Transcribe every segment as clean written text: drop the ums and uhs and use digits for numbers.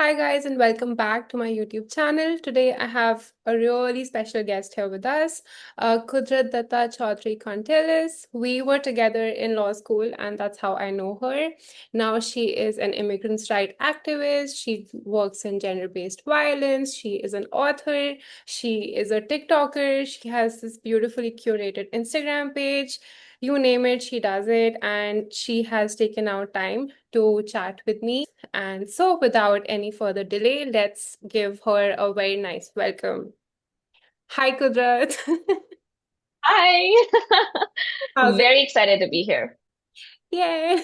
Hi guys and welcome back to my YouTube channel. Today I have a really special guest here with us, Kudrat Dutta Chaudhary-Kontilis. We were together in law school and that's how I know her. Now she is an immigrants' rights activist. She works in gender-based violence. She is an author. She is a TikToker. She has this beautifully curated Instagram page. You name it, she does it, and she has taken out time to chat with me. And so, without any further delay, let's give her a very nice welcome. Hi, Kudrat. Hi. How's it? Very excited to be here. Yay!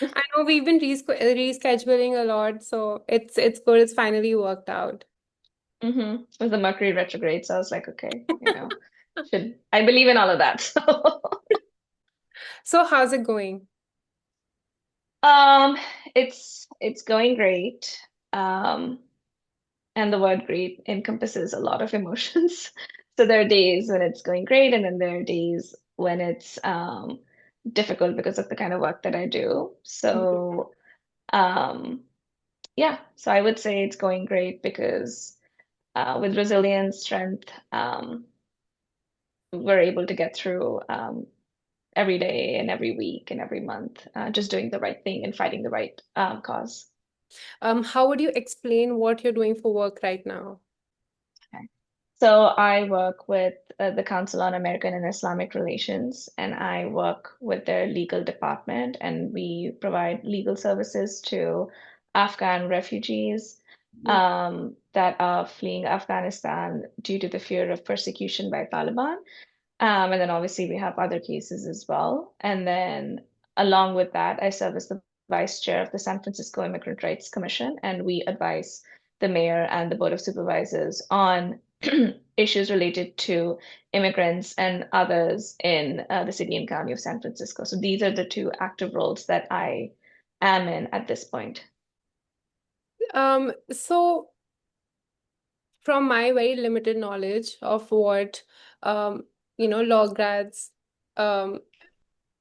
I know we've been rescheduling a lot, so it's good. It's finally worked out. It was the Mercury retrograde, so I was like, okay, should I believe in all of that? So, how's it going? Um, it's going great. Um, and the word great encompasses a lot of emotions. So there are days when it's going great, and then there are days when it's difficult because of the kind of work that I do. So um, yeah, so I would say it's going great because with resilience, strength, we're able to get through every day and every week and every month, just doing the right thing and fighting the right cause. How would you explain what you're doing for work right now? Okay. So I work with the Council on American and Islamic Relations, and I work with their legal department, and we provide legal services to Afghan refugees that are fleeing Afghanistan due to the fear of persecution by Taliban. And then obviously we have other cases as well. And then along with that, I serve as the vice chair of the San Francisco Immigrant Rights Commission, and we advise the mayor and the board of supervisors on issues related to immigrants and others in the city and county of San Francisco. So these are the two active roles that I am in at this point. So from my very limited knowledge of what um, law grads um,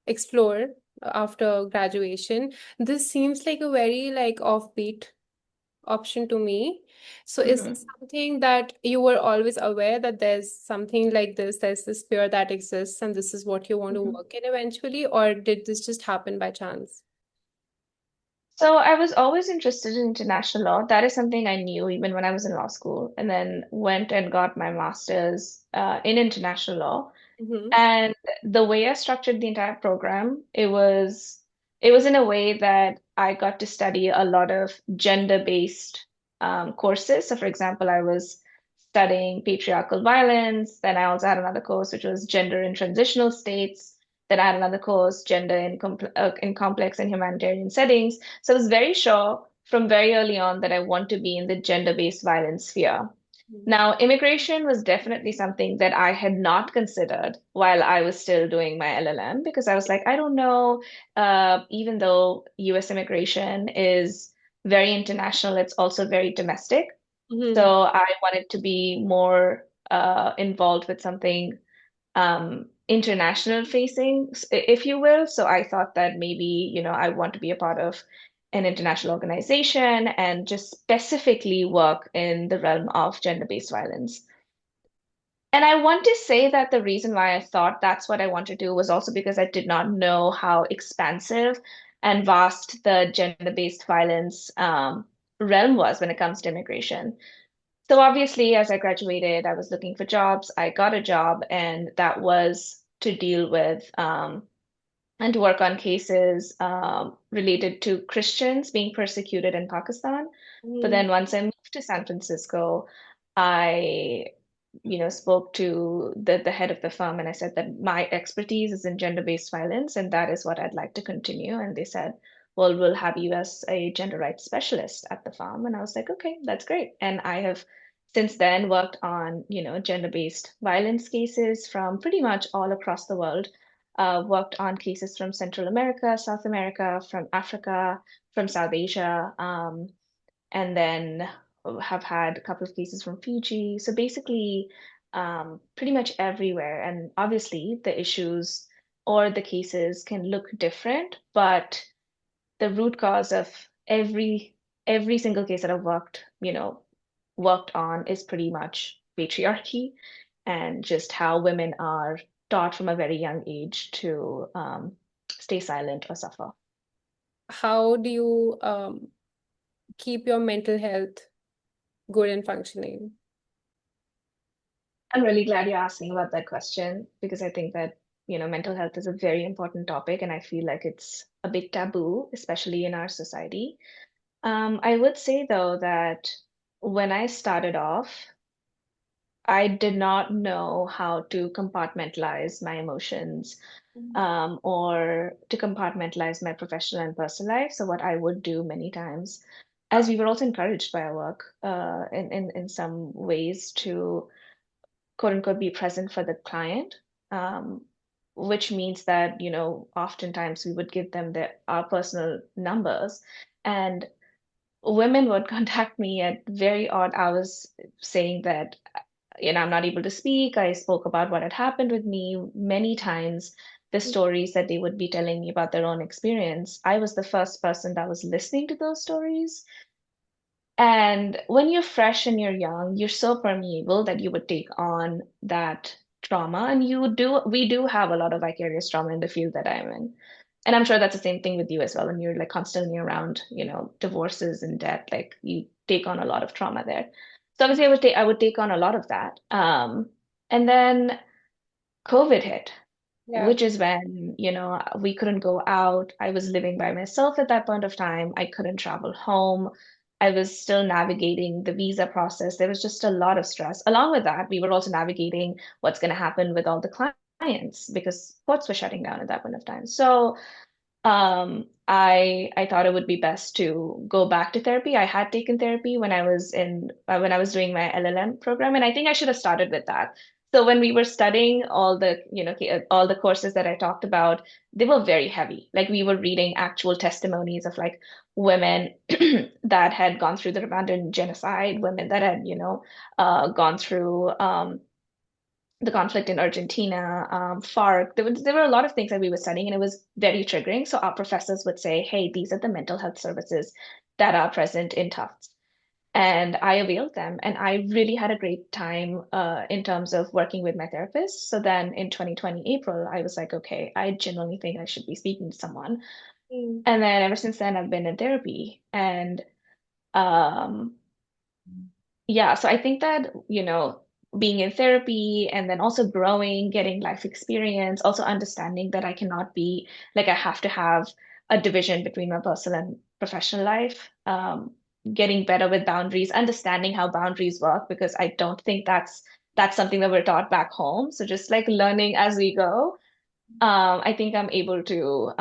explore after graduation, this seems like a very like offbeat option to me. So is Mhm. this something that you were always aware that there's something like this, there's this fear that exists, and this is what you want to Mhm. work in eventually, or did this just happen by chance? So I was always interested in international law. That is something I knew even when I was in law school, and then went and got my master's in international law. Mm-hmm. And the way I structured the entire program, it was in a way that I got to study a lot of gender-based courses. So, for example, I was studying patriarchal violence. Then I also had another course which was gender in transitional states. Then I had another course, gender in complex and humanitarian settings. So I was very sure from very early on that I want to be in the gender-based violence sphere. Now, immigration was definitely something that I had not considered while I was still doing my LLM because I was like, I don't know, even though US immigration is very international, it's also very domestic. Mm-hmm. So I wanted to be more involved with something international facing, if you will. So I thought that maybe, I want to be a part of an international organization and just specifically work in the realm of gender-based violence. And I want to say that the reason why I thought that's what I want to do was also because I did not know how expansive and vast the gender-based violence realm was when it comes to immigration. So obviously, as I graduated, I was looking for jobs. I got a job, and that was to deal with and to work on cases related to Christians being persecuted in Pakistan. But Mm-hmm. then once I moved to San Francisco, I, spoke to the head of the firm, and I said that my expertise is in gender-based violence, and that is what I'd like to continue. And they said, well, we'll have you as a gender rights specialist at the farm. And I was like, okay, that's great. And I have since then worked on, gender-based violence cases from pretty much all across the world. Worked on cases from Central America, South America, from Africa, from South Asia, and then have had a couple of cases from Fiji. So basically, pretty much everywhere. And obviously, the issues or the cases can look different, but the root cause of every every single case that I've worked on is pretty much patriarchy and just how women are taught from a very young age to stay silent or suffer. How do you keep your mental health good and functioning? I'm really glad you're asking about that question because I think that, mental health is a very important topic, and I feel like it's a big taboo, especially in our society. I would say though that when I started off, I did not know how to compartmentalize my emotions, or to compartmentalize my professional and personal life. So what I would do many times, as we were also encouraged by our work, in some ways to quote unquote be present for the client, um, which means that, oftentimes we would give them our personal numbers, and women would contact me at very odd hours saying that, I'm not able to speak. I spoke about what had happened with me many times. The stories that they would be telling me about their own experience. I was the first person that was listening to those stories. And when you're fresh and you're young, you're so permeable that you would take on that trauma. And we do have a lot of vicarious trauma in the field that I'm in. And I'm sure that's the same thing with you as well. When you're like constantly around, divorces and death, like you take on a lot of trauma there. So obviously I would take on a lot of that. And then COVID hit, Yeah. which is when, we couldn't go out. I was living by myself at that point of time. I couldn't travel home. I was still navigating the visa process. There was just a lot of stress. Along with that, we were also navigating what's going to happen with all the clients because courts were shutting down at that point of time. So I thought it would be best to go back to therapy. I had taken therapy when I was doing my LLM program, and I think I should have started with that. So when we were studying all the courses that I talked about, they were very heavy. Like we were reading actual testimonies of like women that had gone through the Rwandan genocide, women that had, gone through the conflict in Argentina, FARC. There were a lot of things that we were studying, and it was very triggering. So our professors would say, "Hey, these are the mental health services that are present in Tufts." And I availed them, and I really had a great time in terms of working with my therapist. So then in 2020 April, I was like, okay, I genuinely think I should be speaking to someone. Mm. And then ever since then, I've been in therapy, and um, yeah, so I think that, being in therapy and then also growing, getting life experience, also understanding that I cannot be like I have to have a division between my personal and professional life, getting better with boundaries, understanding how boundaries work, because I don't think that's something that we're taught back home. So just like learning as we go, I think I'm able to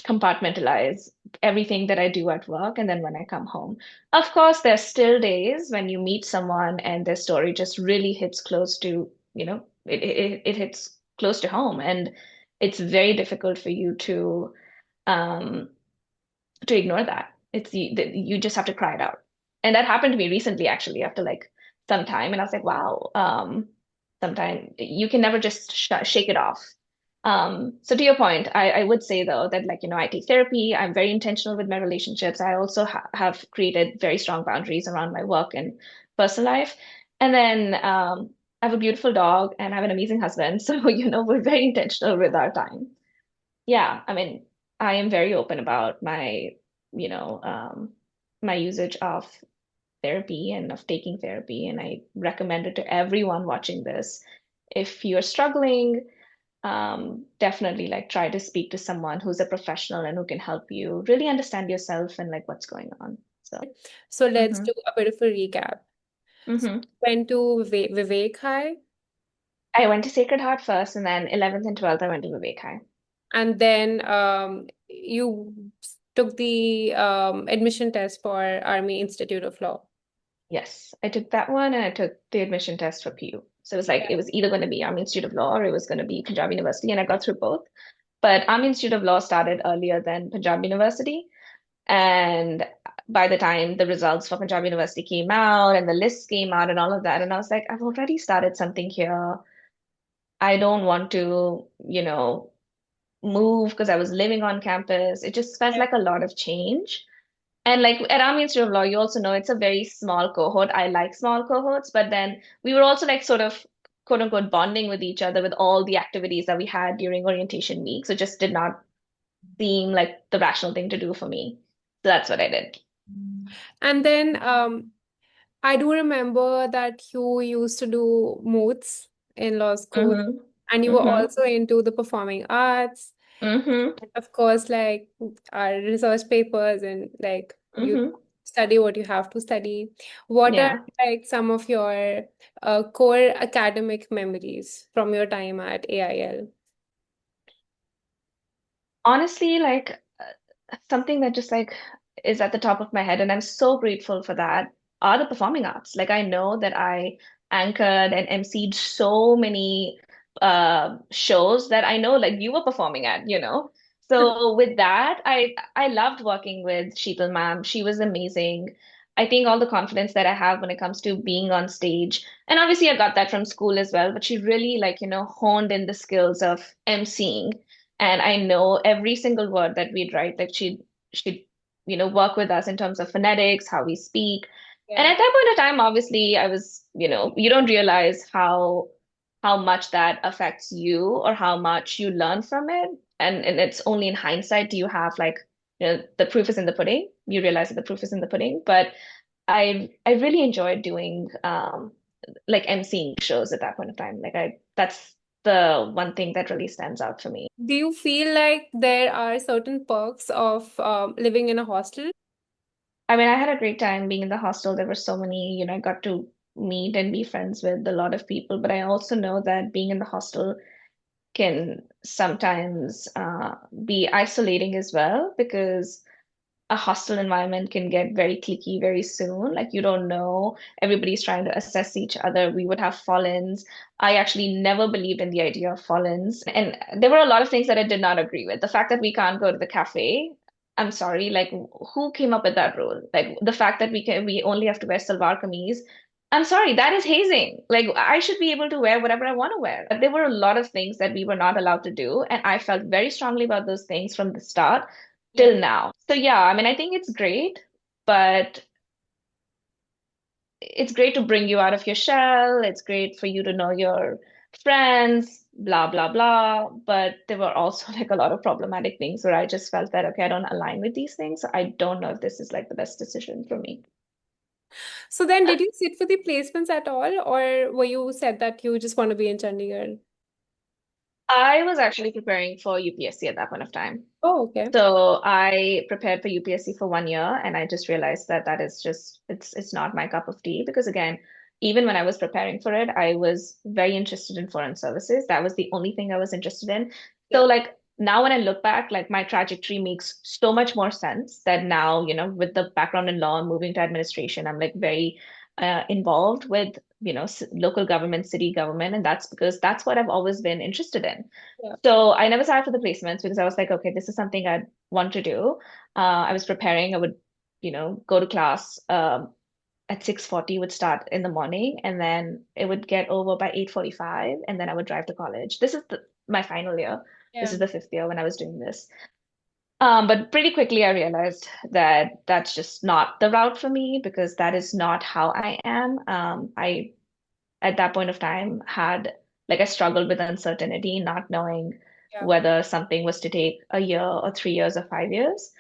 compartmentalize everything that I do at work and then when I come home. Of course, there's still days when you meet someone and their story just really hits close to, it hits close to home, and it's very difficult for you um to ignore that. You just have to cry it out. And that happened to me recently, actually, after like some time. And I was like, wow, sometimes you can never just shake it off. So to your point, I would say though that like, I take therapy. I'm very intentional with my relationships. I also have created very strong boundaries around my work and personal life. And then I have a beautiful dog and I have an amazing husband. So, we're very intentional with our time. Yeah, I mean, I am very open about you know, um, my usage of therapy and of taking therapy, and I recommend it to everyone watching this. If you're struggling, definitely like try to speak to someone who's a professional and who can help you really understand yourself and like what's going on. So, So let's hmm do a bit of a recap. So hmm went to Vivek High, I went to Sacred Heart first, and then 11th and 12th, I went to Vivek High. and then you took the admission test for Army Institute of Law. Yes, I took that one and I took the admission test for PU. So it was like Yeah. it was either going to be Army Institute of Law or it was going to be Punjab University, and I got through both. But Army Institute of Law started earlier than Punjab University, and by the time the results for Punjab University came out and the lists came out and all of that, and I was like, I've already started something here. I don't want to, move because I was living on campus. It just felt like a lot of change. And like at our Ministry of Law, you also know it's a very small cohort. I like small cohorts, but then we were also like sort of quote unquote bonding with each other with all the activities that we had during orientation week. So it just did not seem like the rational thing to do for me. So that's what I did. And then I do remember that you used to do moots in law school, Mm-hmm. and you were Mm-hmm. also into the performing arts. Mm-hmm. And of course, like our research papers and like you Mm-hmm. study what you have to study. What are Yeah. like some of your core academic memories from your time at AIL? Honestly, like something that just like is at the top of my head, and I'm so grateful for that, are the performing arts. Like I know that I anchored and emceed so many shows that I know like you were performing at, you know. So with that, I loved working with Sheetal ma'am. She was amazing. I think all the confidence that I have when it comes to being on stage, and obviously I got that from school as well, but she really like, you know, honed in the skills of emceeing. And I know every single word that we'd write, like she'd, you know, work with us in terms of phonetics, how we speak. And Yeah. at that point of time, obviously, I was, you know, you don't realize how much that affects you or how much you learn from it. And it's only in hindsight do you have like, you know, the proof is in the pudding. You realize that the proof is in the pudding. But I really enjoyed doing like emceeing shows at that point of time. Like I that's the one thing that really stands out for me. Do you feel like there are certain perks of living in a hostel? I mean, I had a great time being in the hostel. There were so many, you know, I got to meet and be friends with a lot of people, but I also know that being in the hostel can sometimes be isolating as well because a hostile environment can get very cliquey very soon. Like you don't know, everybody's trying to assess each other. We would have fall-ins. I actually never believed in the idea of fall-ins. And there were a lot of things that I did not agree with. The fact that we can't go to the cafe, I'm sorry, like who came up with that rule? Like the fact that we only have to wear salwar kameez. I'm sorry, that is hazing. Like I should be able to wear whatever I want to wear. But there were a lot of things that we were not allowed to do, and I felt very strongly about those things from the start Yeah. till now. So yeah, I mean, I think it's great, but it's great to bring you out of your shell. It's great for you to know your friends, blah, blah, blah. But there were also like a lot of problematic things where I just felt that, okay, I don't align with these things. So I don't know if this is like the best decision for me. So then, did you sit for the placements at all, or were you said that you just want to be in Chandigarh? I was actually preparing for UPSC at that point of time. Oh, okay. So I prepared for UPSC for 1 year, and I just realized that that is just it's not my cup of tea because again, even when I was preparing for it, I was very interested in foreign services. That was the only thing I was interested in. Yeah. So like now when I look back, like my trajectory makes so much more sense that now, you know, with the background in law and moving to administration, I'm like very involved with, you know, local government, city government, and that's because that's what I've always been interested in. Yeah. So I never signed for the placements because I was like, okay, this is something I'd want to do. I was preparing. I would, you know, go to class at 6:40, would start in the morning, and then it would get over by 8:45, and then I would drive to college. This is my final year. This Yeah. is the fifth year when I was doing this. But pretty quickly I realized that that's just not the route for me because that is not how I am. I at that point of time had like I struggled with uncertainty, not knowing Yeah. whether something was to take a year or 3 years or 5 years.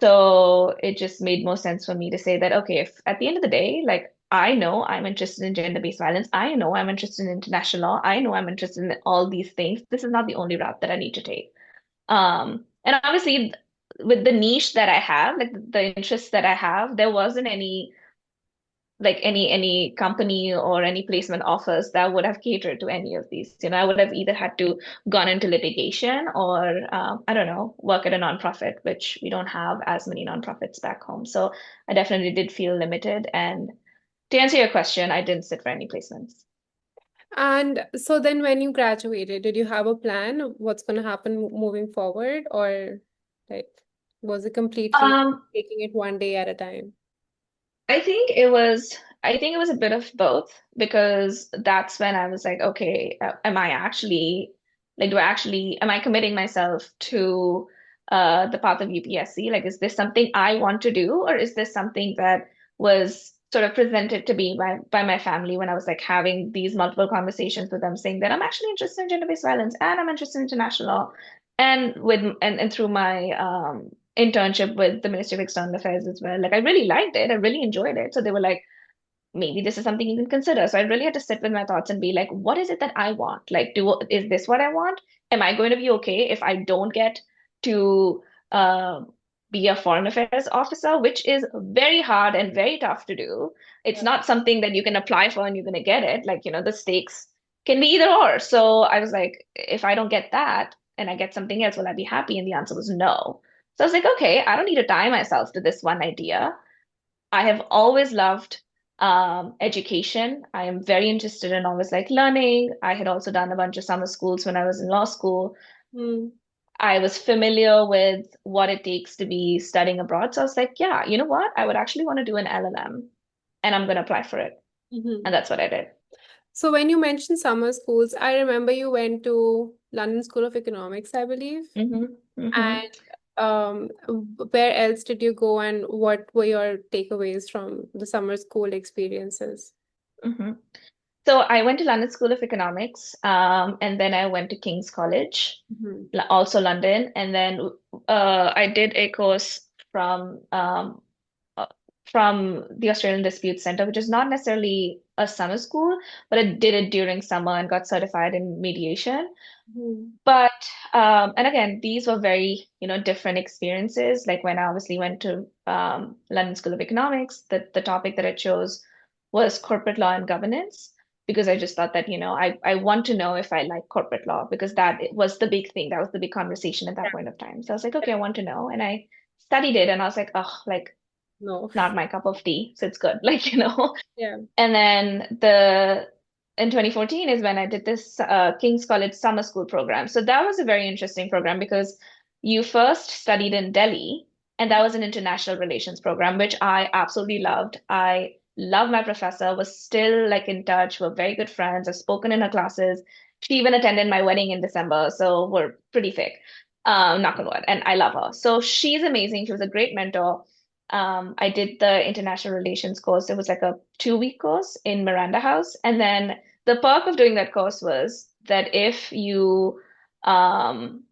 So it just made more sense for me to say that, okay, if at the end of the day, like I know I'm interested in gender-based violence, I know I'm interested in international law, I know I'm interested in all these things. This is not the only route that I need to take. And obviously with the niche that I have, like the interests that I have, there wasn't any like any company or any placement offers that would have catered to any of these. You know, I would have either had to gone into litigation or I don't know, work at a nonprofit, which we don't have as many nonprofits back home. So I definitely did feel limited. And to answer your question, I didn't sit for any placements. And so then when you graduated, did you have a plan of what's going to happen moving forward, or like was it completely Um, taking it one day at a time? I think it was a bit of both because that's when I was like, okay, am I actually, like, am I committing myself to the path of UPSC? Like, is this something I want to do, or is this something that was sort of presented to me by my family when I was like having these multiple conversations with them, saying that I'm actually interested in gender-based violence and I'm interested in international law, and and through my internship with the Ministry of External Affairs as well. Like, I really liked it. I really enjoyed it. So they were like, maybe this is something you can consider. So I really had to sit with my thoughts and be like, what is it that I want? Like, is this what I want? Am I going to be okay if I don't get to uh, be a foreign affairs officer, which is very hard and very tough to do. It's Yeah. not something that you can apply for and you're going to get it. Like, the stakes can be either or. So I was like, if I don't get that and I get something else, will I be happy? And the answer was no. So I was like, okay, I don't need to tie myself to this one idea. I have always loved education. I am very interested in always like learning. I had also done a bunch of summer schools when I was in law school. Mm. I was familiar with what it takes to be studying abroad. So I was like, yeah, you know what? I would actually want to do an LLM and I'm going to apply for it. Mhm. And that's what I did. So when you mentioned summer schools, I remember you went to London School of Economics, I believe. Hmm. Hmm. And where else did you go, and what were your takeaways from the summer school experiences? Hmm. So I went to London School of Economics, and then I went to King's College, Mhm. also London, and then I did a course uh, from the Australian Dispute Center, which is not necessarily a summer school, but I did it during summer and got certified in mediation. Mhm. But and again, these were very, different experiences. Like when I obviously went to London School of Economics, the topic that I chose was corporate law and governance because I just thought that, I want to know if I like corporate law because that was the big thing. That was the big conversation at that point of time. So I was like, okay, I want to know. And I studied it and I was like, oh, like No. not my cup of tea. So it's good. Like, Yeah. and then the in 2014 is when I did this King's College summer school program. So that was a very interesting program because you first studied in Delhi, and that was an international relations program, which I absolutely loved. I love my professor, was still like in touch, we're very good friends. I've spoken in her classes. She even attended my wedding in December, so we're pretty thick. Knock on wood. And I love her. So she's amazing. She was a great mentor. I did the international relations course. It was like a 2-week course in Miranda House. And then the perk of doing that course was that um,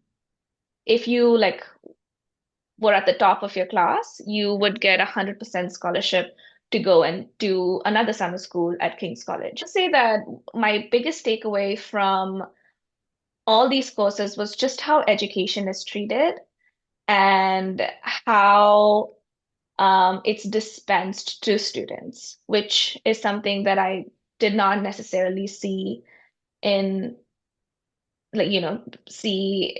if you like were at the top of your class, you would get 100% scholarship to go and do another summer school at King's College. I'd say that my biggest takeaway from all these courses was just how education is treated and how it's dispensed to students, which is something that I did not necessarily see in, like, see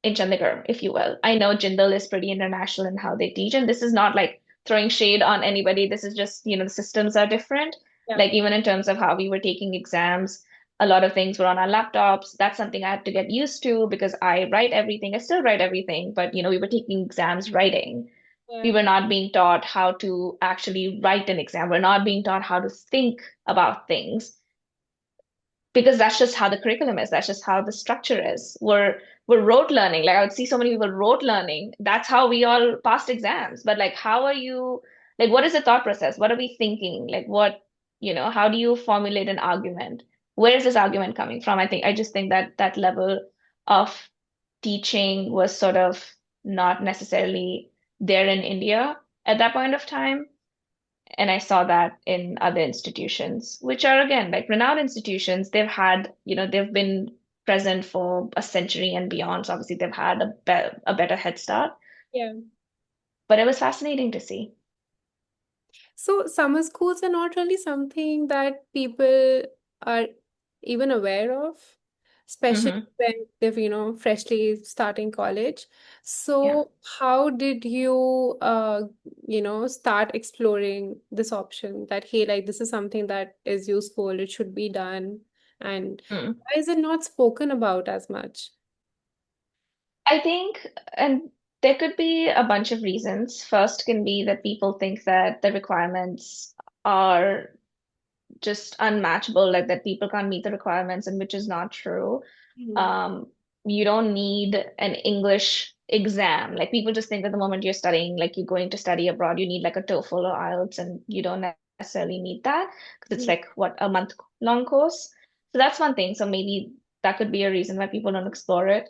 in Chandigarh, if you will. I know Jindal is pretty international in how they teach, and this is not like throwing shade on anybody. This is just, the systems are different. Yeah. Like, even in terms of how we were taking exams, a lot of things were on our laptops. That's something I had to get used to because I write everything. I still write everything, but, we were taking exams writing. We Yeah. were not being taught how to actually write an exam. We're not being taught how to think about things because that's just how the curriculum is. That's just how the structure is. We're rote learning. Like I would see so many people rote learning. That's how we all passed exams. But like, how are you? Like, what is the thought process? What are we thinking? Like, how do you formulate an argument? Where is this argument coming from? I just think that that level of teaching was sort of not necessarily there in India at that point of time. And I saw that in other institutions, which are again like renowned institutions. They've been present for a century and beyond. So obviously they've had a better head start. Yeah. But it was fascinating to see. So summer schools are not really something that people are even aware of, especially Hmm. when they've, freshly starting college. Yeah. So how did you, start exploring this option that, hey, like this is something that is useful, it should be done, and Mm. why is it not spoken about as much? I think, and there could be a bunch of reasons. First can be that people think that the requirements are just unmatchable, like that people can't meet the requirements, and which is not true. Mhm. Um, you don't need an English exam. Like people just think that the moment you're studying, like you're going to study abroad, you need like a TOEFL or IELTS, and you don't necessarily need that because it's Mhm. like what, a month long course. So that's one thing. So maybe that could be a reason why people don't explore it.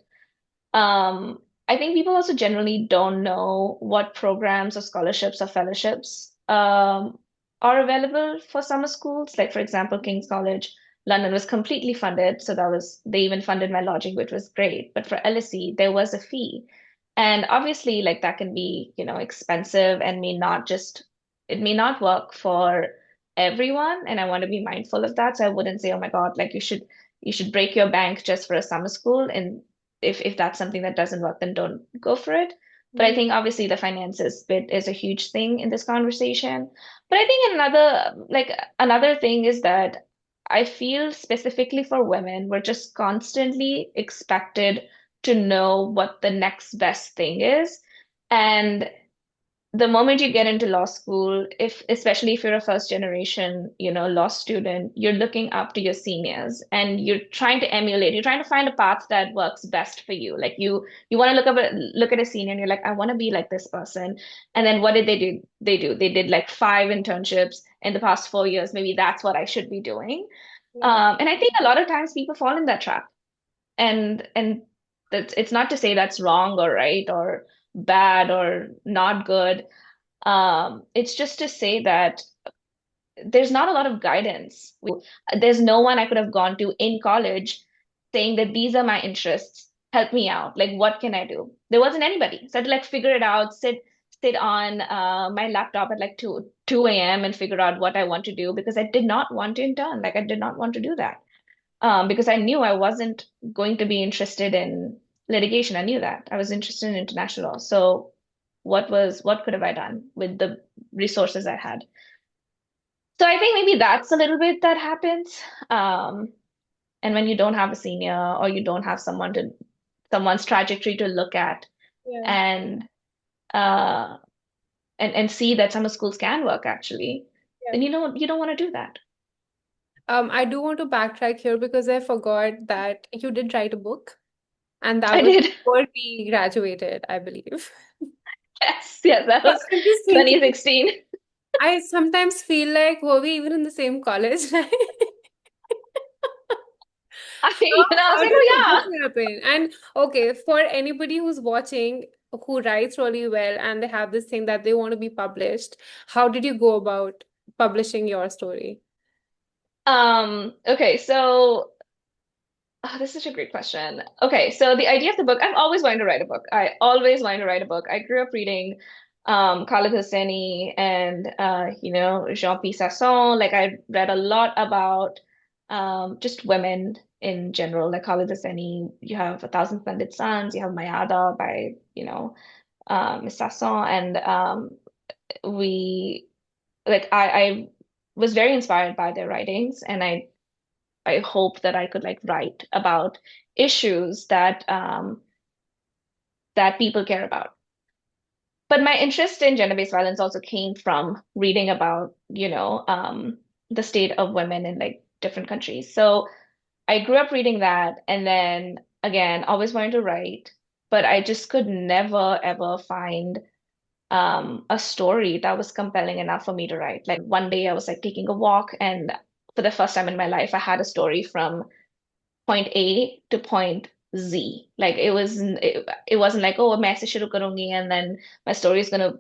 I think people also generally don't know what programs or scholarships or fellowships are available for summer schools. Like, for example, King's College London was completely funded. So that was, they even funded my lodging, which was great. But for LSE, there was a fee. And obviously, like that can be, expensive and it may not work for everyone. And I want to be mindful of that. So I wouldn't say, oh my God, like you should break your bank just for a summer school. And if that's something that doesn't work, then don't go for it. But I Mhm. think obviously the finances bit is a huge thing in this conversation. But I think another thing is that I feel specifically for women, we're just constantly expected to know what the next best thing is. And the moment you get into law school, if especially if you're a first generation, law student, you're looking up to your seniors and you're trying to emulate, you're trying to find a path that works best for you. Like you want to look at a senior and you're like, I want to be like this person. And Yeah. then what did they do? They did like 5 internships in the past 4 years. Maybe that's what I should be doing. Yeah. And I think a lot of times people fall in that trap. And it's not to say that's wrong or right or bad or not good. It's just to say that there's not a lot of guidance. There's no one I could have gone to in college saying that these are my interests. Help me out. Like, what can I do? There wasn't anybody. So I had to like figure it out, sit on my laptop at like 2 a.m. and figure out what I want to do because I did not want to intern. Like, I did not want to do that. Because I knew I wasn't going to be interested in litigation. I knew that. I was interested in international law. So what could have I done with the resources I had? So I think maybe that's a little bit that happens. And when you don't have a senior or you don't have someone's trajectory to look at Yeah. and uh and see that summer schools can work actually, Yeah. then you don't want to do that. I do want to backtrack here because I forgot that you did write a book, and that I was did. before we graduated, I believe. Yes, yes, that So was I'm just thinking, 2016. I sometimes feel like, were we even in the same college? Like, I was how like, did the book oh happen? And okay, for anybody who's watching who writes really well and they have this thing that they want to be published, how did you go about publishing your story? yeah. Okay, so this is such a great question. Okay, so the idea of the book, I've always wanted to write a book. I always wanted to write a book. I grew up reading Khaled Hosseini and Jean-Pierre Sasson. Like I read a lot about just women in general. Like Khaled Hosseini, you have A Thousand Splendid Suns, you have Mayada by, Miss Sasson, and we I was very inspired by their writings, and I hope that I could like write about issues that people care about. But my interest in gender-based violence also came from reading about, the state of women in like different countries. So I grew up reading that, and then again, always wanted to write, but I just could never ever find a story that was compelling enough for me to write. Like one day I was like taking a walk, and for the first time in my life, I had a story from point A to point Z. Like it wasn't like, oh, मैं ऐसे शुरू करूंगी and then my story is gonna,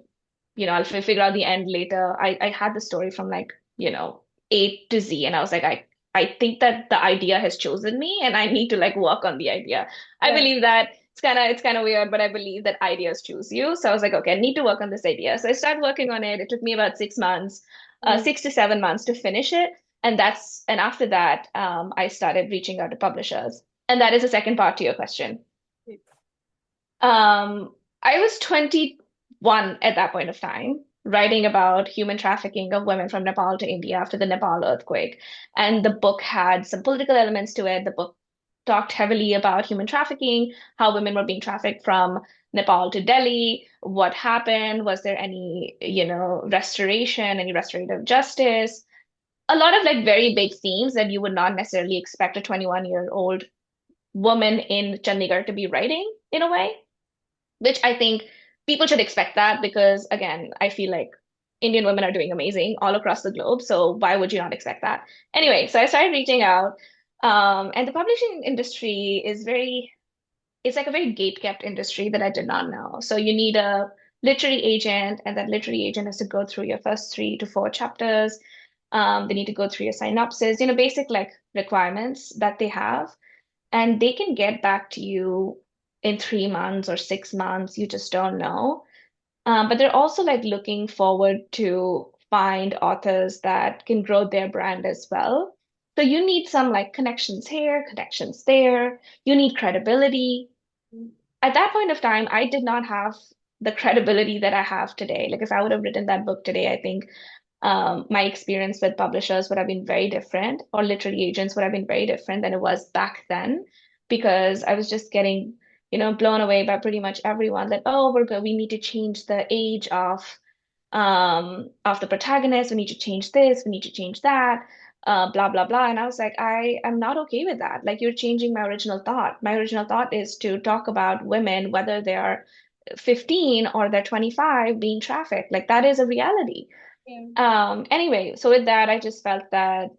I'll figure out the end later. I had the story from like, A to Z, and I was like, I think that the idea has chosen me and I need to like work on the idea. I Yeah. believe that it's kind of weird, but I believe that ideas choose you. So I was like, okay, I need to work on this idea. So I started working on it. It took me about 6 months, Mm. 6 to 7 months to finish it. And after that, I started reaching out to publishers. And that is the second part to your question. I was 21 at that point of time, writing about human trafficking of women from Nepal to India after the Nepal earthquake. And the book had some political elements to it. The book talked heavily about human trafficking, how women were being trafficked from Nepal to Delhi, what happened, was there any, restoration, any restorative justice, a lot of like very big themes that you would not necessarily expect a 21-year-old woman in Chandigarh to be writing in a way, which I think people should expect that because, again, I feel like Indian women are doing amazing all across the globe. So why would you not expect that? Anyway, so I started reaching out, and the publishing industry is very, it's like a very gate-kept industry that I did not know. So you need a literary agent, and that literary agent has to go through your first 3 to 4 chapters. They need to go through your synopsis, basic like requirements that they have, and they can get back to you in 3 months or 6 months. You just don't know. But they're also like looking forward to find authors that can grow their brand as well. So you need some like connections here, connections there. You need credibility. At that point of time, I did not have the credibility that I have today. Like if I would have written that book today, I think my experience with publishers would have been very different, or literary agents would have been very different than it was back then, because I was just getting, blown away by pretty much everyone that, oh, we need to change the age of the protagonist, we need to change this, we need to change that, blah blah blah. And I was like, I am not okay with that. Like you're changing my original thought. My original thought is to talk about women, whether they are 15 or they're 25, being trafficked. Like that is a reality. Yeah. Anyway, so with that, I just felt that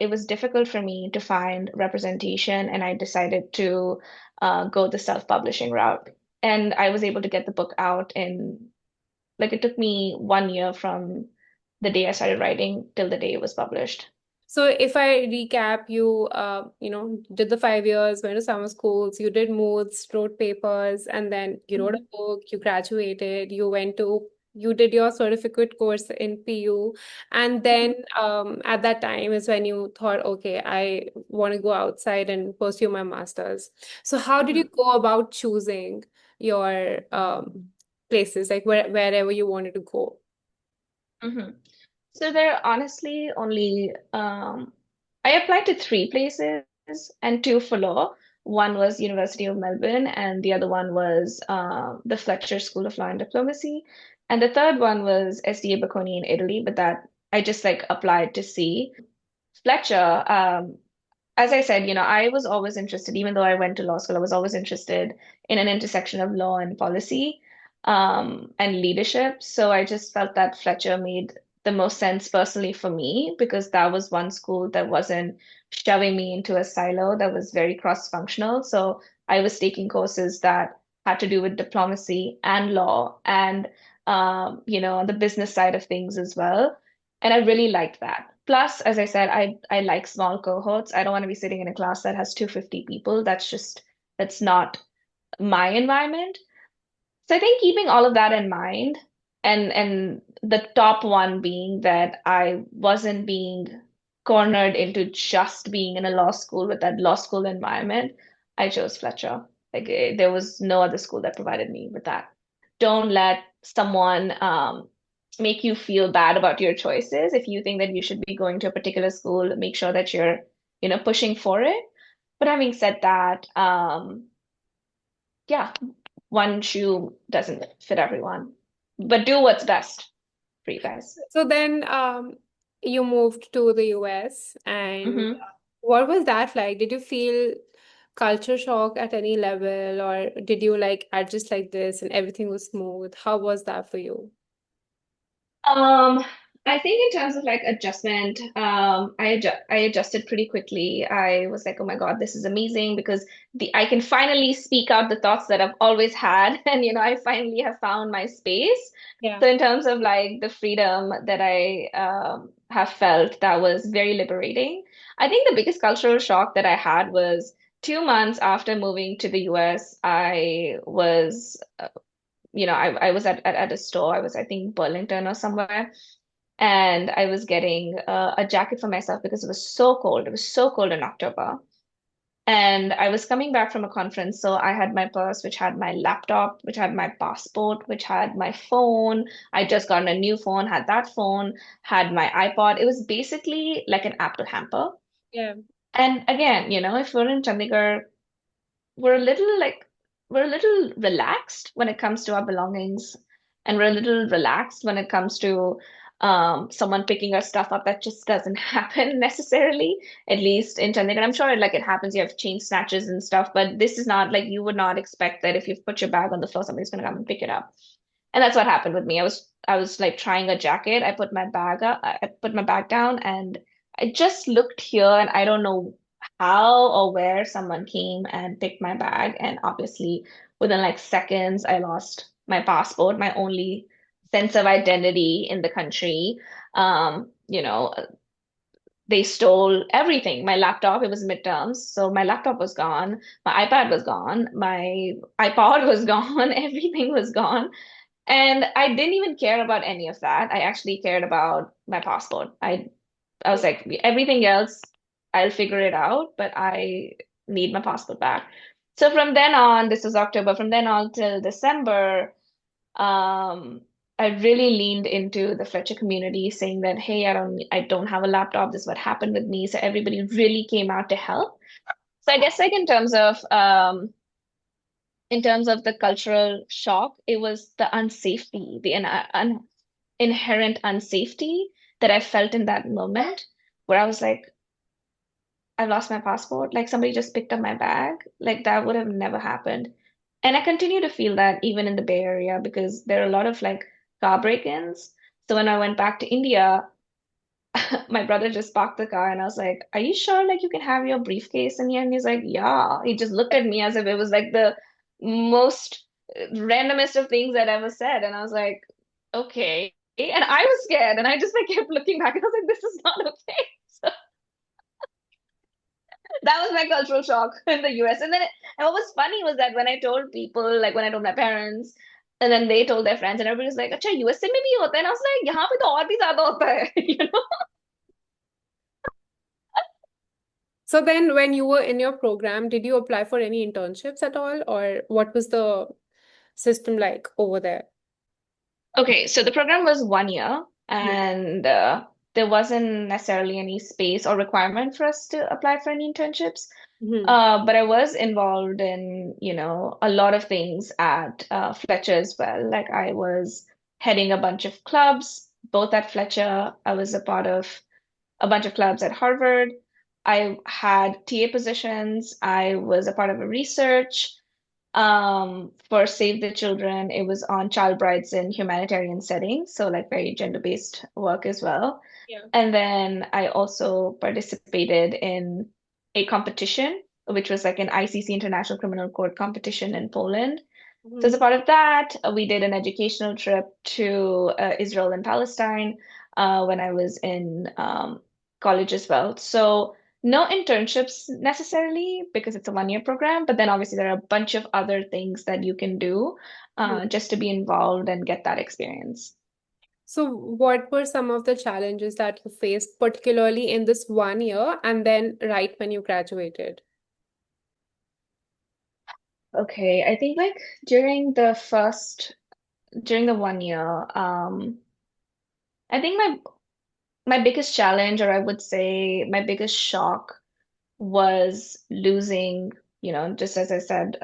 it was difficult for me to find representation, and I decided to go the self-publishing route. And I was able to get the book out in, like, it took me 1 year from the day I started writing till the day it was published. So if I recap, did the 5 years, went to summer schools, you did moods, wrote papers, and then you wrote a Mhm. book, you graduated, you did your certificate course in PU, and then at that time is when you thought, okay, I want to go outside and pursue my master's. So how did you Mhm. go about choosing your places, like wherever you wanted to go? Mhm. So there are honestly only I applied to 3 places and 2 for law. One was University of Melbourne, and the other one was the Fletcher School of Law and Diplomacy. And the third one was SDA Bocconi in Italy, but that I just like applied to see. Fletcher, as I said, I was always interested, even though I went to law school, I was always interested in an intersection of law and policy, and leadership. So I just felt that Fletcher made the most sense personally for me because that was one school that wasn't shoving me into a silo, that was very cross-functional. So I was taking courses that had to do with diplomacy and law and, on the business side of things as well. And I really liked that. Plus, as I said, I like small cohorts. I don't want to be sitting in a class that has 250 people. That's not my environment. So I think keeping all of that in mind, and the top one being that I wasn't being cornered into just being in a law school with that law school environment, I chose Fletcher. Like there was no other school that provided me with that. Don't let someone make you feel bad about your choices. If you think that you should be going to a particular school, make sure that you're, pushing for it. But having said that, yeah, one shoe doesn't fit everyone, but do what's best for you guys. So then you moved to the US, and Hmm. what was that like? Did you feel culture shock at any level, or did you like adjust like this and everything was smooth? How was that for you? Um, I think in terms of like adjustment, I adjusted pretty quickly. I was like, oh my God, this is amazing because the I can finally speak out the thoughts that I've always had, and I finally have found my space. Yeah. So in terms of like the freedom that I have felt, that was very liberating. I think the biggest cultural shock that I had was 2 months after moving to the US. I was I was at a store. I was, I think, Burlington or somewhere. And I was getting a jacket for myself because it was so cold. It was so cold in October. And I was coming back from a conference. So I had my purse, which had my laptop, which had my passport, which had my phone. I just gotten a new phone, had that phone, had my iPod. It was basically like an Apple hamper. Yeah. And again, if we're in Chandigarh, we're a little like we're a little relaxed when it comes to our belongings, and we're a little relaxed when it comes to someone picking our stuff up. That just doesn't happen necessarily, at least in Chandigarh. I'm sure like it happens, you have chain snatches and stuff, but this is not like you would not expect that if you've put your bag on the floor, somebody's gonna come and pick it up. And that's what happened with me. I was like trying a jacket. I put my bag up, I put my bag down, and I just looked here, and I don't know how or where someone came and picked my bag. And obviously, within like seconds, I lost my passport, my only sense of identity in the country. You know, they stole everything. My laptop, it was midterms, so my laptop was gone, my iPad was gone, my iPod was gone, everything was gone. And I didn't even care about any of that. I actually cared about my passport. I was like, everything else, I'll figure it out, but I need my passport back. So from then on, this was October, from then on till December, um, I really leaned into the Fletcher community saying that, hey, I don't have a laptop. This is what happened with me. So everybody really came out to help. So I guess like in terms of the cultural shock, it was the unsafety, the inherent unsafety that I felt in that moment where I was like, I've lost my passport. Like somebody just picked up my bag. Like that would have never happened. And I continue to feel that even in the Bay Area because there are a lot of like car break-ins. So when I went back to India, my brother just parked the car and I was like, are you sure like you can have your briefcase in here? And he's like, yeah. He just looked at me as if it was like the most randomest of things I'd ever said. And I was like, okay. And I was scared and I just like kept looking back and I was like, this is not okay. So that was my cultural shock in the US. And what was funny was that when I told people, like when I told my parents, and then they told their friends, and everybody was like, "Acha, USA में भी होता है?" And I was like, "यहाँ पे तो और भी ज़्यादा होता है," you know? So then when you were in your program, did you apply for any internships at all, or what was the system like over there? Okay, so the program was 1 year, Mhm. and there wasn't necessarily any space or requirement for us to apply for any internships. Mhm. But I was involved in, a lot of things at Fletcher as well. Like I was heading a bunch of clubs, both at Fletcher. I was a part of a bunch of clubs at Harvard. I had TA positions. I was a part of a research for Save the Children. It was on child brides in humanitarian settings, so like very gender-based work as well. Yeah. And then I also participated in a competition, which was like an ICC International Criminal Court competition in Poland. So as Mhm. a part of that, we did an educational trip to Israel and Palestine when I was in college as well. So no internships necessarily because it's a 1 year program, but then obviously there are a bunch of other things that you can do Mhm. just to be involved and get that experience. So what were some of the challenges that you faced, particularly in this 1 year and then right when you graduated? Okay, I think like during the 1 year, I think my biggest challenge, or I would say my biggest shock was losing, just as I said,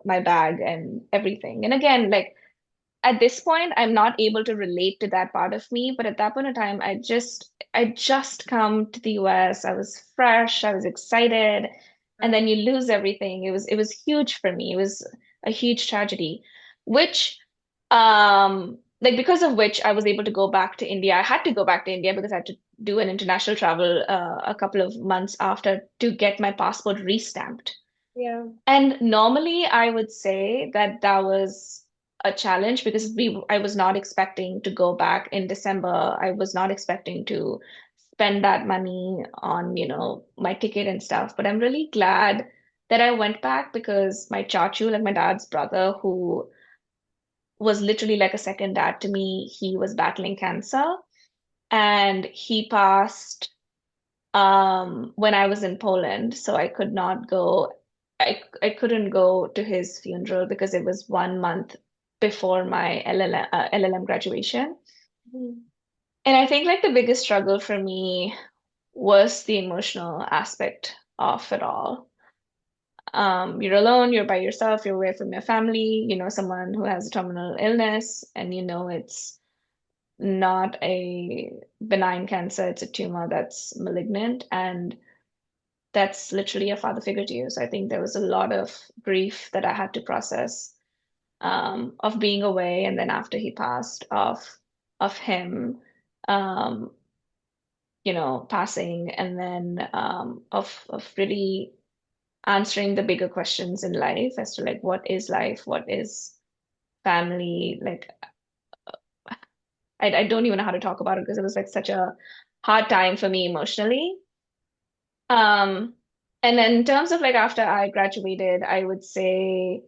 my bag and everything. And again, like at this point, I'm not able to relate to that part of me, but at that point in time, I just come to the US. I was fresh, I was excited, and then you lose everything. It was huge for me. It was a huge tragedy, which like because of which I was able to go back to India. I had to go back to India because I had to do an international travel a couple of months after to get my passport restamped. Yeah. And normally I would say that that was a challenge because I was not expecting to go back in December. I was not expecting to spend that money on, my ticket and stuff. But I'm really glad that I went back because my chachu, like my dad's brother, who was literally like a second dad to me, he was battling cancer and he passed when I was in Poland, so I could not go. I couldn't go to his funeral because it was 1 month before my LLM graduation. Mhm. And I think like the biggest struggle for me was the emotional aspect of it all. You're alone, you're by yourself, you're away from your family, someone who has a terminal illness, and it's not a benign cancer, it's a tumor that's malignant, and that's literally a father figure to you. So I think there was a lot of grief that I had to process, of being away, and then after he passed, of him, um, passing, and then of really answering the bigger questions in life as to like what is life, what is family. Like I don't even know how to talk about it because it was like such a hard time for me emotionally. Um, and then in terms of like after I graduated, I would say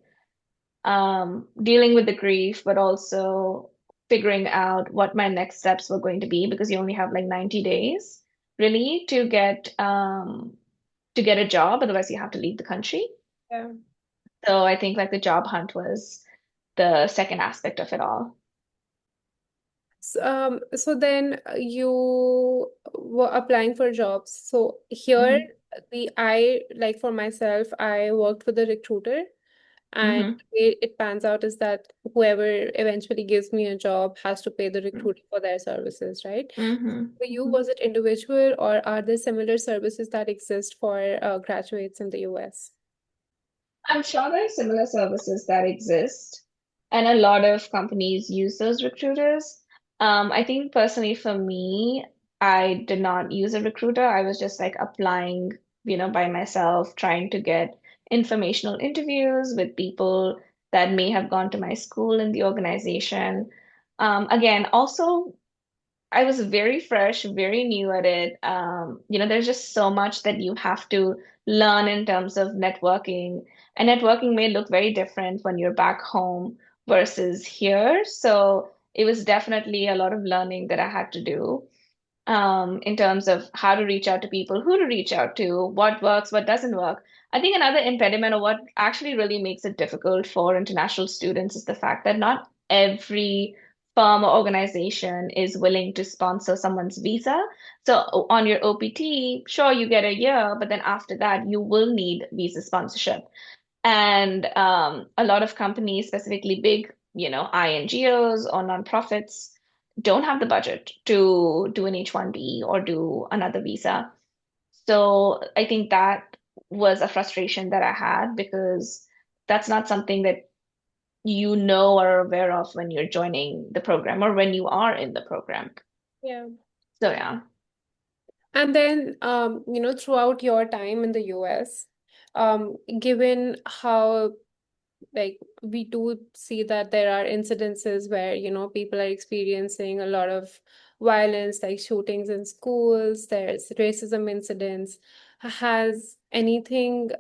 dealing with the grief, but also figuring out what my next steps were going to be because you only have like 90 days really to get a job, otherwise you have to leave the country. Yeah. So I think like the job hunt was the second aspect of it all. So then you were applying for jobs. So here, Hmm. I like for myself, I worked with a recruiter, and Hmm. the way it pans out is that whoever eventually gives me a job has to pay the recruiter for their services, right? Hmm. For you, was it individual, or are there similar services that exist for graduates in the US? I'm sure there are similar services that exist, and a lot of companies use those recruiters. I think personally for me, I did not use a recruiter. I was just like applying, by myself, trying to get informational interviews with people that may have gone to my school in the organization. Again, also I was very fresh, very new at it. There's just so much that you have to learn in terms of networking. And networking may look very different when you're back home versus here. So it was definitely a lot of learning that I had to do, in terms of how to reach out to people, who to reach out to, what works, what doesn't work. I think another impediment or what actually really makes it difficult for international students is the fact that not every firm or organization is willing to sponsor someone's visa. So on your OPT, sure, you get a year, but then after that, you will need visa sponsorship. And a lot of companies, specifically big, INGOs or nonprofits, don't have the budget to do an H-1B or do another visa. So I think that was a frustration that I had because that's not something that or are aware of when you're joining the program or when you are in the program. Yeah. So yeah. And then, throughout your time in the US, given how like we do see that there are incidences where people are experiencing a lot of violence, like shootings in schools, there's racism incidents. Has anything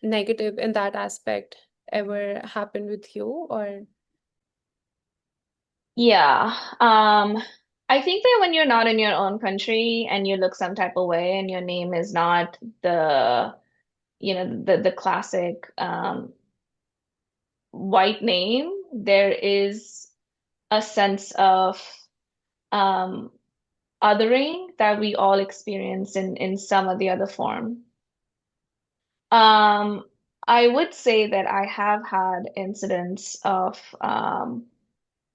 negative in that aspect ever happened with you, or? Yeah. I think that when you're not in your own country and you look some type of way and your name is not the classic white name, there is a sense of um othering that we all experience in some of the other form. Um, I would say that I have had incidents of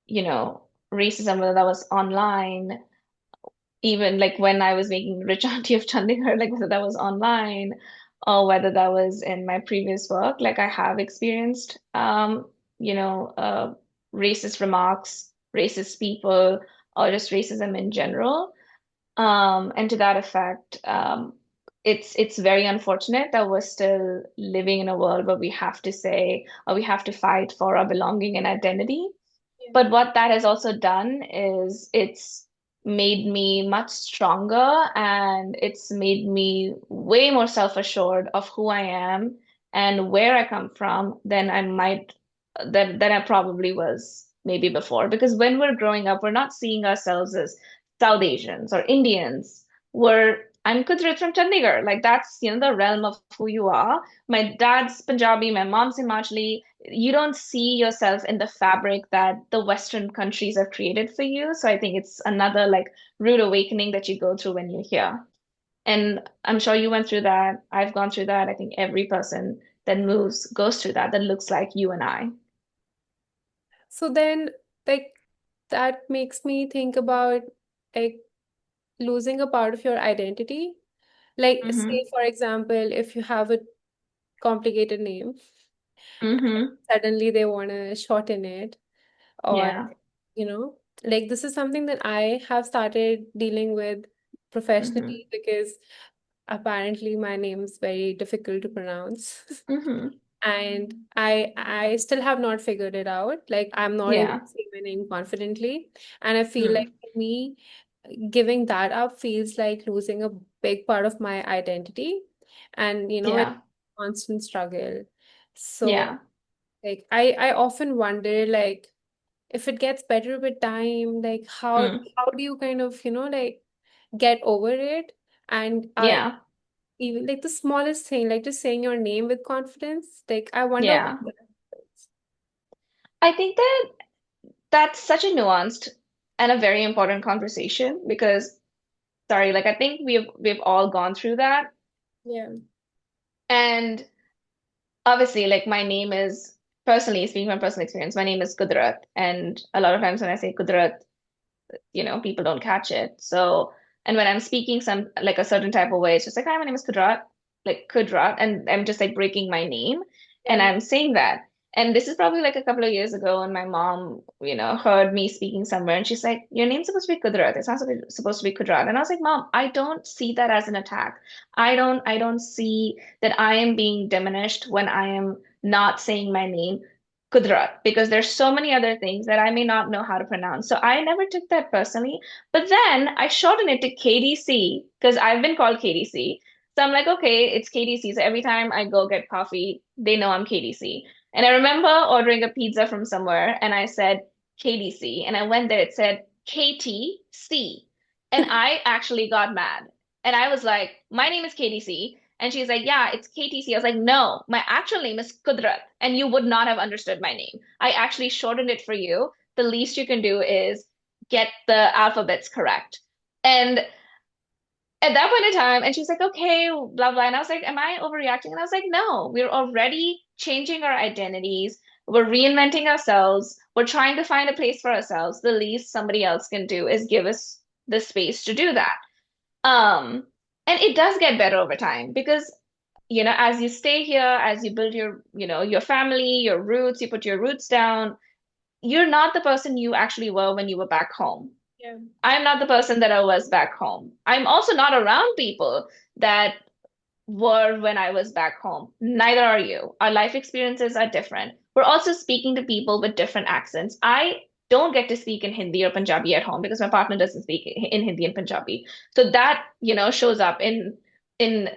you know, racism, whether that was online, even like when I was making Rich Auntie of Chandigarh, like whether that was online or whether that was in my previous work, like I have experienced, you know, uh, racist remarks, racist people, or just racism in general. And to that effect, it's very unfortunate that we're still living in a world where we have to say or we have to fight for our belonging and identity. Yeah. But what that has also done is it's made me much stronger and it's made me way more self-assured of who I am and where I come from than I probably was maybe before. Because when we're growing up, we're not seeing ourselves as South Asians or Indians. I'm Kudrat from Chandigarh. Like that's, the realm of who you are. My dad's Punjabi, my mom's Himachali. You don't see yourself in the fabric that the Western countries have created for you. So I think it's another like rude awakening that you go through when you're here. And I'm sure you went through that. I've gone through that. I think every person that moves goes through that looks like you and I. So then, like, that makes me think about like losing a part of your identity. Like, say, Mm-hmm. for example, if you have a complicated name, Mm-hmm. suddenly they want to shorten it, or, Yeah. you know, like this is something that I have started dealing with Mm-hmm. professionally because apparently my name is very difficult to pronounce. Mm-hmm. And I still have not figured it out. Like I'm not able to Yeah. say my name confidently. And I feel like Mm. for me, giving that up feels like losing a big part of my identity. And it's Yeah. a constant struggle. So Yeah. like I often wonder like if it gets better with time, like Mm. how do you kind of, like get over it? And Yeah. even like the smallest thing, like just saying your name with confidence, like I wonder what Yeah. that is. I think that that's such a nuanced and a very important conversation because, sorry, like I think we've all gone through that. Yeah. And obviously, like my name is personally speaking from personal experience, my name is Kudrat. And a lot of times when I say Kudrat, people don't catch it. So, and when I'm speaking some like a certain type of way, it's just like, hi, my name is Kudrat, like Kudrat, and I'm just like breaking my name and Yeah. I'm saying that. And this is probably like a couple of years ago, and my mom, heard me speaking somewhere, and she's like, "Your name's supposed to be Kudrat. It's not supposed to be Kudrat." And I was like, "Mom, I don't see that as an attack. I don't see that I am being diminished when I am not saying my name Kudrat, because there's so many other things that I may not know how to pronounce. So I never took that personally. But then I shortened it to KDC because I've been called KDC. So I'm like, okay, it's KDC. So every time I go get coffee, they know I'm KDC. And I remember ordering a pizza from somewhere and I said KDC. And I went there, it said KTC. And I actually got mad. And I was like, my name is KDC. And she's like, yeah, it's KTC. I was like, no, my actual name is Kudrat, and you would not have understood my name. I actually shortened it for you. The least you can do is get the alphabets correct. And at that point in time, and she's like, okay, blah, blah. And I was like, am I overreacting? And I was like, no, we're already changing our identities. We're reinventing ourselves. We're trying to find a place for ourselves. The least somebody else can do is give us the space to do that. Um, and it does get better over time because, as you stay here, as you build your family, your roots, you put your roots down, you're not the person you actually were when you were back home. Yeah. I'm not the person that I was back home. I'm also not around people that were when I was back home. Neither are you. Our life experiences are different. We're also speaking to people with different accents. I don't get to speak in Hindi or Punjabi at home because my partner doesn't speak in Hindi and Punjabi. So that, shows up in in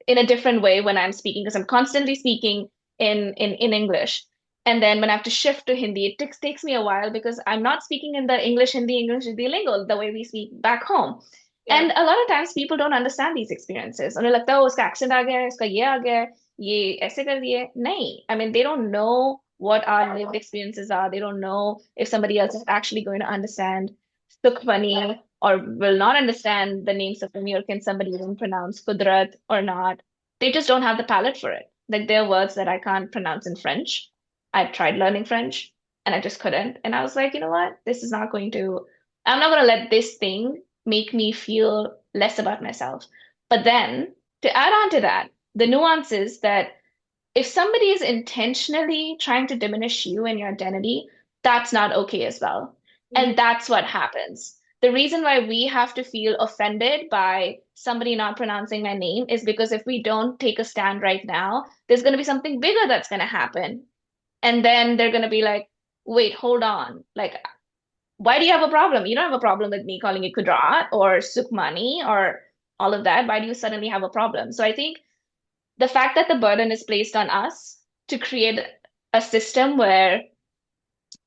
a different way when I'm speaking because I'm constantly speaking in English. And then when I have to shift to Hindi, it takes me a while because I'm not speaking in the English Hindi lingo the way we speak back home. Yeah. And a lot of times people don't understand these experiences. उन्हें लगता है उसका accent आ गया है, इसका ये आ गया है, ये ऐसे कर दिए. नहीं. I mean, they don't know what our lived experiences are. They don't know if somebody else is actually going to understand Sukhmani or will not understand the name Sukhmani, or can somebody even pronounce Kudrat or not. They just don't have the palate for it. Like there are words that I can't pronounce in French. I tried learning French and I just couldn't. And I was like, you know what? I'm not going to let this thing make me feel less about myself. But then to add on to that, the nuance is that if somebody is intentionally trying to diminish you and your identity, that's not okay as well. Mhm. And that's what happens. The reason why we have to feel offended by somebody not pronouncing my name is because if we don't take a stand right now, there's going to be something bigger that's going to happen. And then they're going to be like, wait, hold on. Like, why do you have a problem? You don't have a problem with me calling you Kudrat or Sukmani or all of that. Why do you suddenly have a problem? So I think the fact that the burden is placed on us to create a system where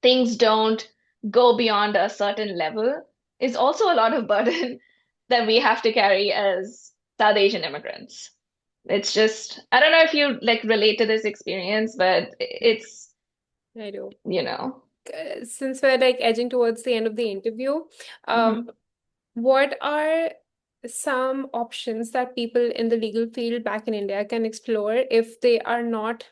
things don't go beyond a certain level is also a lot of burden that we have to carry as South Asian immigrants. It's just, I don't know if you like relate to this experience, but it's, I do. you know, Since we're like edging towards the end of the interview, mhm. what are some options that people in the legal field back in India can explore if they are not,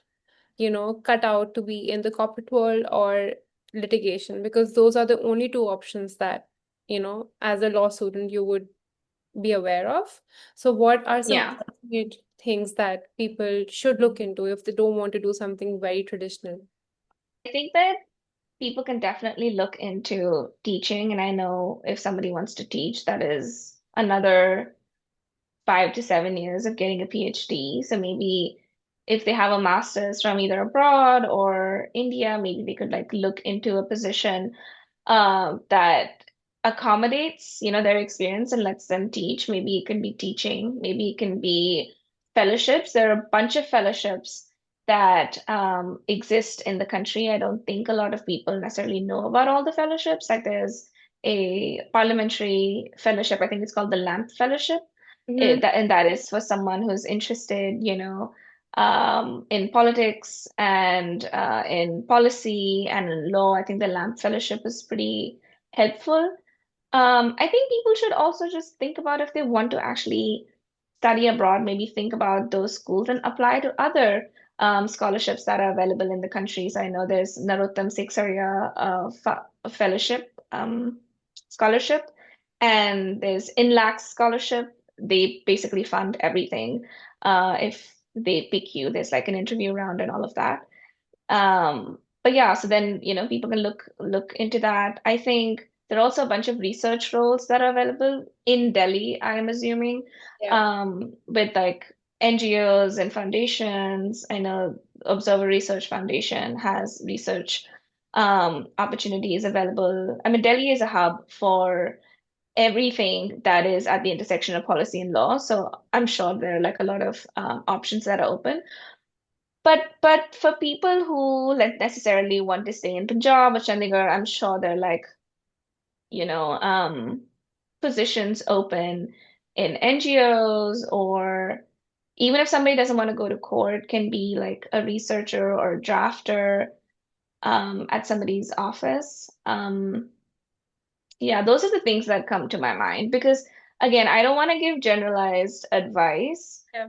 cut out to be in the corporate world or litigation? Because those are the only two options that, as a law student, you would be aware of. So, what are some Yeah. alternate things that people should look into if they don't want to do something very traditional? I think that people can definitely look into teaching, and I know if somebody wants to teach, that is another 5 to 7 years of getting a PhD. So maybe if they have a master's from either abroad or India, maybe they could like look into a position that accommodates, their experience and lets them teach. Maybe it can be teaching, maybe it can be fellowships. There are a bunch of fellowships that exist in the country. I don't think a lot of people necessarily know about all the fellowships. Like there's a parliamentary fellowship, I think it's called the LAMP Fellowship. Hmm. And that is for someone who's interested, in politics and in policy and in law. I think the LAMP Fellowship is pretty helpful. I think people should also just think about if they want to actually study abroad, maybe think about those schools and apply to other scholarships that are available in the country. So I know there's Narottam Seksaria Fellowship scholarship, and there's INLAC scholarship. They basically fund everything. If they pick you, there's like an interview round and all of that. But yeah, so then, people can look into that. I think there are also a bunch of research roles that are available in Delhi, I am assuming, Yeah. with like NGOs and foundations. I know Observer Research Foundation has research opportunities available. I mean, Delhi is a hub for everything that is at the intersection of policy and law. So I'm sure there are like a lot of options that are open. But for people who like necessarily want to stay in Punjab or Chandigarh, I'm sure there are like, you know, positions open in NGOs, or even if somebody doesn't want to go to court, can be like a researcher or a drafter at somebody's office. Yeah, those are the things that come to my mind because again, I don't want to give generalized advice Yeah.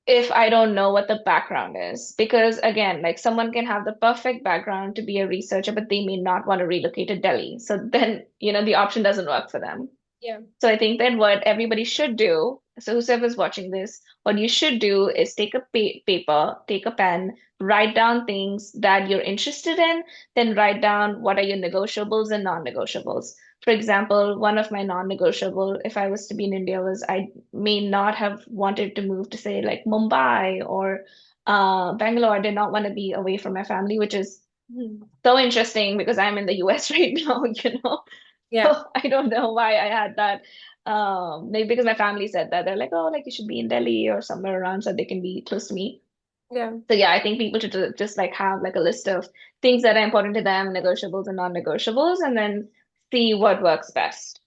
if I don't know what the background is. Because again, like someone can have the perfect background to be a researcher, but they may not want to relocate to Delhi. So then, the option doesn't work for them. Yeah. So I think that what everybody should do, so whoever's watching this, what you should do is take a paper, take a pen, write down things that you're interested in, then write down what are your negotiables and non-negotiables. For example, one of my non-negotiable, if I was to be in India, was I may not have wanted to move to say like Mumbai or Bangalore. I did not want to be away from my family, which is Mhm. so interesting because I'm in the US right now, you know. Yeah. So I don't know why I had that. Maybe because my family said that. They're like, oh, like you should be in Delhi or somewhere around so they can be close to me. Yeah. So yeah, I think people should just like have like a list of things that are important to them, negotiables and non-negotiables, and then see what works best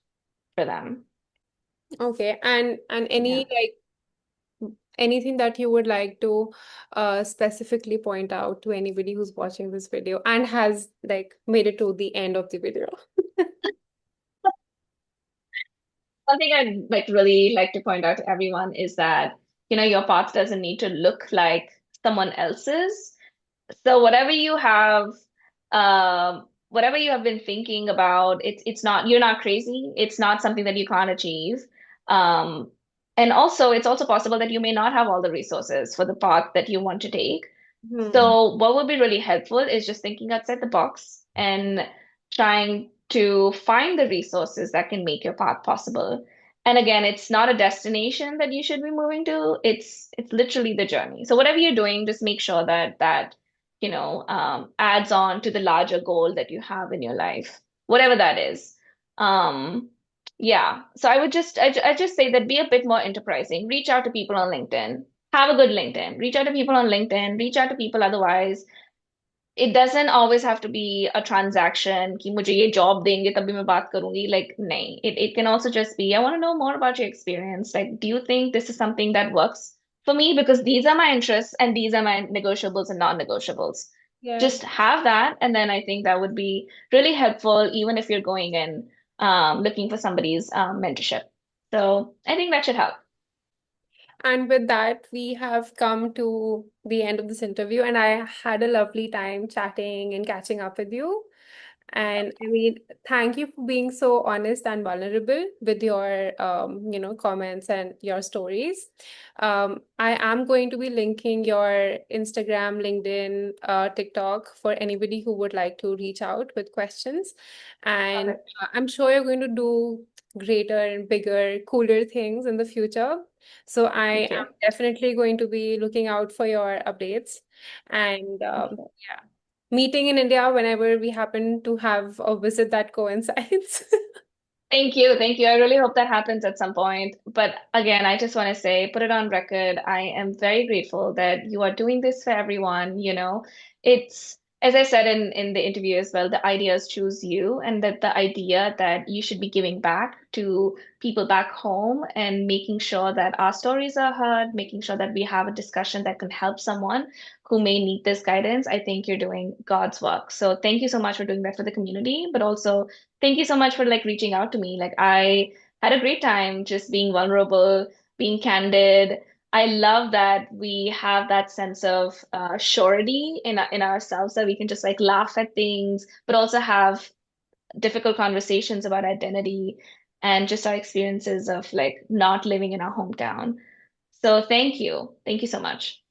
for them. Okay. And Yeah. any like anything that you would like to specifically point out to anybody who's watching this video and has like made it to the end of the video? One thing I'd like really like to point out to everyone is that, your path doesn't need to look like someone else's. So whatever you have been thinking about, it's not, you're not crazy. It's not something that you can't achieve. Um, and also, it's also possible that you may not have all the resources for the path that you want to take. Hmm. So what would be really helpful is just thinking outside the box and trying to find the resources that can make your path possible. And again, it's not a destination that you should be moving to. It's literally the journey. So whatever you're doing, just make sure that adds on to the larger goal that you have in your life, whatever that is. Um, yeah. So I just say that be a bit more enterprising. Reach out to people on LinkedIn, have a good LinkedIn. Reach out to people on LinkedIn, reach out to people otherwise. It doesn't always have to be a transaction कि मुझे ये job देंगे तभी मैं बात करूंगी. Like, नहीं. It can also just be, I want to know more about your experience. Like, do you think this is something that works for me? Because these are my interests and these are my negotiables and non-negotiables. Yeah. Just have that, and then I think that would be really helpful, even if you're going in looking for somebody's mentorship. So I think that should help. And with that, we have come to the end of this interview, and I had a lovely time chatting and catching up with you. And I mean, thank you for being so honest and vulnerable with your, comments and your stories. I am going to be linking your Instagram, LinkedIn, TikTok for anybody who would like to reach out with questions. And Perfect. I'm sure you're going to do greater and bigger, cooler things in the future. So I Thank am you. definitely going to be looking out for your updates. And Thank you. yeah, meeting in India whenever we happen to have a visit that coincides. Thank you. Thank you. I really hope that happens at some point. But again, I just want to say, put it on record. I am very grateful that you are doing this for everyone. It's, as I said in the interview as well, the ideas choose you, and that the idea that you should be giving back to people back home and making sure that our stories are heard, making sure that we have a discussion that can help someone who may need this guidance. I think you're doing God's work. So thank you so much for doing that for the community, but also thank you so much for like reaching out to me. Like I had a great time just being vulnerable, being candid. I love that we have that sense of surety in ourselves that we can just like laugh at things, but also have difficult conversations about identity and just our experiences of like not living in our hometown. So thank you. Thank you so much.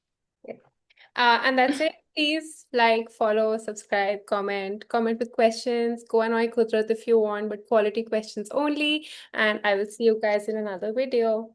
And that's it. Please like, follow, subscribe, comment with questions. Go annoy Kudrat if you want, but quality questions only. And I will see you guys in another video.